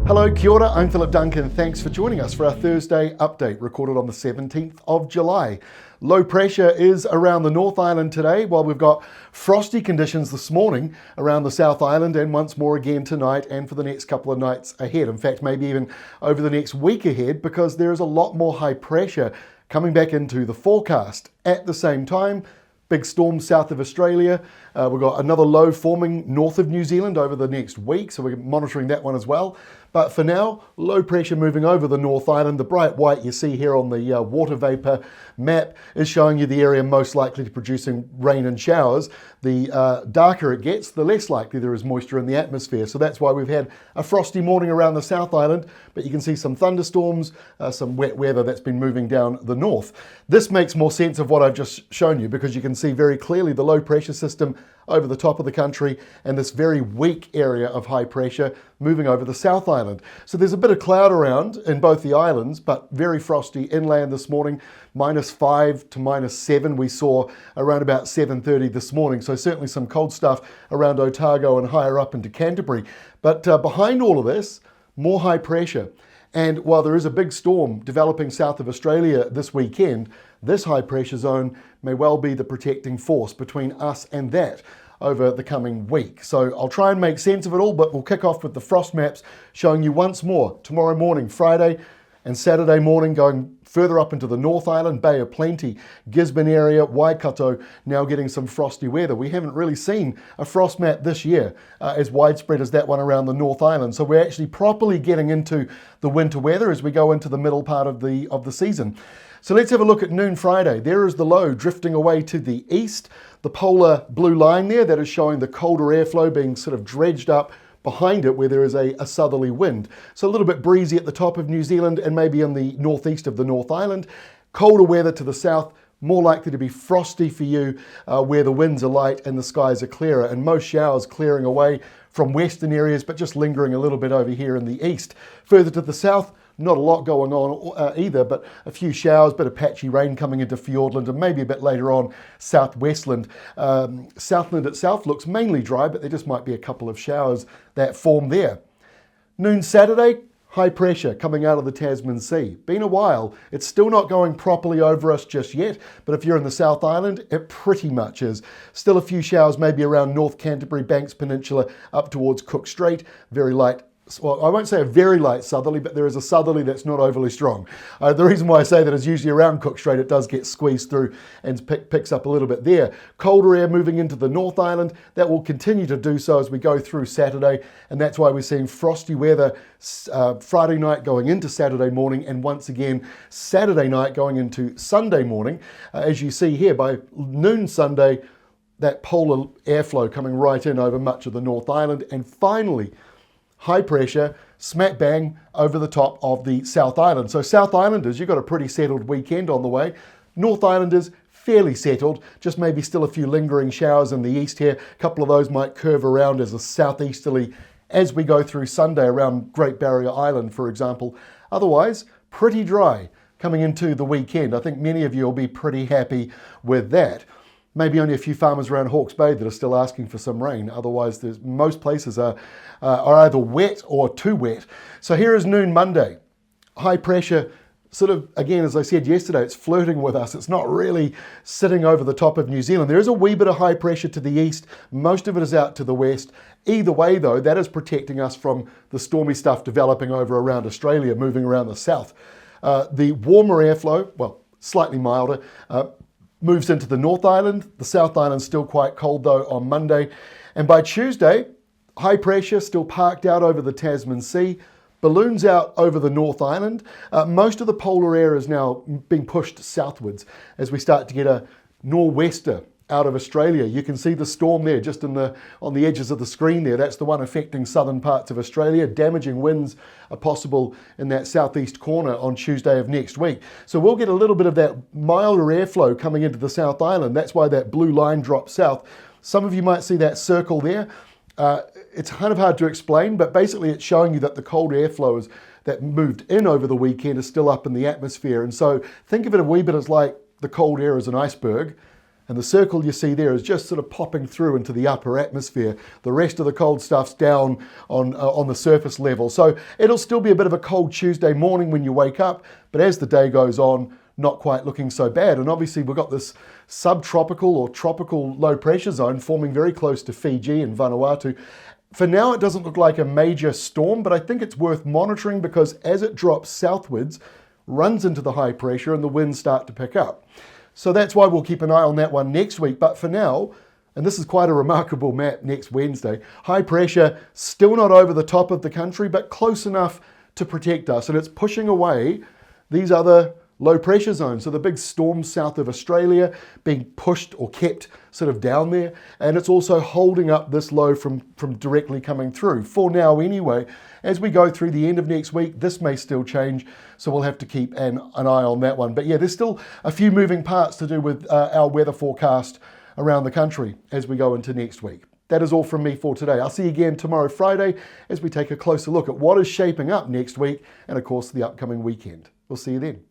Hello, kia ora, I'm Philip Duncan. Thanks for joining us for our Thursday update, recorded on the 17th of July. Low pressure is around the North Island today, while we've got frosty conditions this morning around the South Island and once more again tonight and for the next couple of nights ahead. In fact, maybe even over the next week ahead, because there is a lot more high pressure coming back into the forecast. At the same time, big storm south of Australia. We've got another low forming north of New Zealand over the next week, so we're monitoring that one as well. But for now, low pressure moving over the North Island. The bright white you see here on the water vapour map is showing you the area most likely to producing rain and showers. The darker it gets, the less likely there is moisture in the atmosphere. So that's why we've had a frosty morning around the South Island, but you can see some thunderstorms, some wet weather that's been moving down the north. This makes more sense of what I've just shown you, because you can see very clearly the low pressure system over the top of the country and this very weak area of high pressure moving over the South Island. So there's a bit of cloud around in both the islands, but very frosty inland this morning, -5 to -7 we saw around about 7:30 this morning. So certainly some cold stuff around Otago and higher up into Canterbury. But behind all of this, more high pressure. And while there is a big storm developing south of Australia this weekend, this high pressure zone may well be the protecting force between us and that over the coming week. So I'll try and make sense of it all, but we'll kick off with the frost maps showing you once more tomorrow morning, Friday and Saturday morning, going further up into the North Island, Bay of Plenty, Gisborne area, Waikato, now getting some frosty weather. We haven't really seen a frost map this year as widespread as that one around the North Island. So we're actually properly getting into the winter weather as we go into the middle part of the season. So let's have a look at noon Friday. There is the low drifting away to the east. The polar blue line there, that is showing the colder airflow being sort of dredged up behind it where there is a southerly wind. So a little bit breezy at the top of New Zealand and maybe in the northeast of the North Island. Colder weather to the south, more likely to be frosty for you where the winds are light and the skies are clearer, and most showers clearing away from western areas but just lingering a little bit over here in the east. Further to the south, not a lot going on either, but a few showers, bit of patchy rain coming into Fiordland and maybe a bit later on southwestland. Southland itself looks mainly dry, but there just might be a couple of showers that form there. Noon Saturday, high pressure coming out of the Tasman Sea. Been a while. It's still not going properly over us just yet, but if you're in the South Island, it pretty much is. Still a few showers maybe around North Canterbury, Banks Peninsula, up towards Cook Strait. Very light. Well, I won't say a very light southerly, but there is a southerly that's not overly strong. The reason why I say that is usually around Cook Strait, it does get squeezed through and picks up a little bit there. Colder air moving into the North Island, that will continue to do so as we go through Saturday, and that's why we're seeing frosty weather Friday night going into Saturday morning, and once again Saturday night going into Sunday morning. As you see here, by noon Sunday, that polar airflow coming right in over much of the North Island, and finally, high pressure, smack bang over the top of the South Island. So South Islanders, you've got a pretty settled weekend on the way. North Islanders, fairly settled, just maybe still a few lingering showers in the east here. A couple of those might curve around as a southeasterly as we go through Sunday around Great Barrier Island, for example. Otherwise, pretty dry coming into the weekend. I think many of you will be pretty happy with that. Maybe only a few farmers around Hawke's Bay that are still asking for some rain. Otherwise, most places are either wet or too wet. So here is noon Monday. High pressure, sort of, again, as I said yesterday, it's flirting with us. It's not really sitting over the top of New Zealand. There is a wee bit of high pressure to the east. Most of it is out to the west. Either way, though, that is protecting us from the stormy stuff developing over around Australia, moving around the south. The warmer airflow, well, slightly milder, moves into the North Island. The South Island still quite cold though on Monday. And by Tuesday, high pressure still parked out over the Tasman Sea, balloons out over the North Island. Most of the polar air is now being pushed southwards as we start to get a nor'wester out of Australia. You can see the storm there just on the edges of the screen there. That's the one affecting southern parts of Australia. Damaging winds are possible in that southeast corner on Tuesday of next week. So we'll get a little bit of that milder airflow coming into the South Island. That's why that blue line drops south. Some of you might see that circle there. It's kind of hard to explain, but basically it's showing you that the cold airflow that moved in over the weekend is still up in the atmosphere. And so think of it a wee bit as like the cold air as an iceberg. And the circle you see there is just sort of popping through into the upper atmosphere. The rest of the cold stuff's down on the surface level. So it'll still be a bit of a cold Tuesday morning when you wake up, but as the day goes on, not quite looking so bad. And obviously we've got this subtropical or tropical low pressure zone forming very close to Fiji and Vanuatu. For now, it doesn't look like a major storm, but I think it's worth monitoring because as it drops southwards, runs into the high pressure and the winds start to pick up. So that's why we'll keep an eye on that one next week. But for now, and this is quite a remarkable map next Wednesday, high pressure still not over the top of the country, but close enough to protect us. And it's pushing away these other low pressure zones. So the big storms south of Australia being pushed or kept sort of down there. And it's also holding up this low from directly coming through. For now anyway, as we go through the end of next week, this may still change. So we'll have to keep an eye on that one. But yeah, there's still a few moving parts to do with our weather forecast around the country as we go into next week. That is all from me for today. I'll see you again tomorrow, Friday, as we take a closer look at what is shaping up next week and of course the upcoming weekend. We'll see you then.